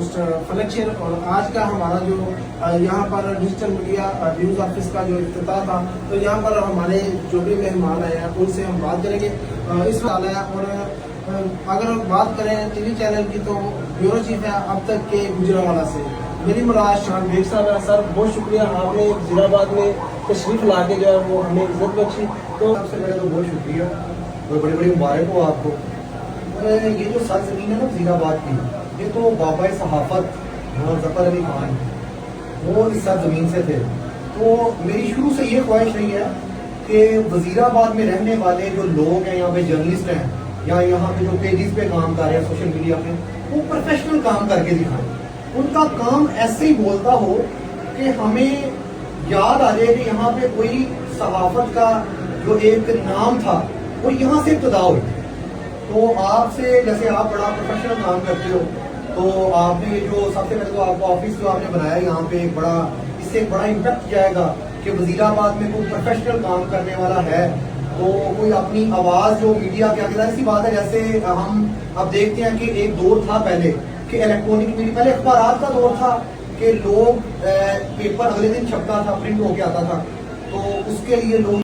Mister فلک شیر، اور آج کا ہمارا جو یہاں پر ڈیجیٹل میڈیا نیوز آفس کا جو افتتاح تھا، تو یہاں پر ہمارے جو بھی مہمان آئے ہیں ان سے ہم بات کریں گے اس وقت آیا. اور اگر بات کریں ٹی وی چینل کی تو بیورو چیف ہے اب تک کے گجرانوالہ سے میری مراد شان بیگ صاحب ہے. سر بہت شکریہ، آپ نے وزیر آباد میں تشریف لا کے جو ہے وہ ہمیں عزت بخشی. تو سب سے پہلے تو بہت شکریہ اور بڑی بڑی مبارک ہو آپ کو. یہ جو سرزمین ہے نا وزیر آباد کی، یہ تو بابا صحافت ظفر علی خان وہ اس سرزمین سے تھے. تو میری شروع سے یہ خواہش رہی ہے کہ وزیر آباد میں رہنے والے جو لوگ ہیں، یہاں پہ جرنلسٹ ہیں یا یہاں پہ جو پیجز پہ کام کر رہے ہیں سوشل میڈیا پہ، وہ پروفیشنل کام کر کے دکھائیں. ان کا کام ایسے ہی بولتا ہو کہ ہمیں یاد آ جائے کہ یہاں پہ کوئی صحافت کا جو ایک نام تھا وہ یہاں سے ابتدا ہوئی. تو آپ سے جیسے آپ بڑا پروفیشنل کام کرتے ہو، تو آپ نے جو سب سے پہلے تو آپ کو آفس جو آپ نے بنایا یہاں پہ ایک بڑا، اس سے ایک بڑا امپیکٹ جائے گا کہ وزیر آباد میں کوئی پروفیشنل کام کرنے والا ہے تو کوئی اپنی آواز جو میڈیا کے آگے. ایسی بات ہے جیسے ہم اب دیکھتے ہیں کہ ایک دور تھا پہلے کہ الیکٹرانک میڈیا، پہلے اخبارات کا دور تھا کہ لوگ پیپر اگلے دن چھپتا تھا، پرنٹ ہو کے آتا تھا، تو اس کے لیے لوگ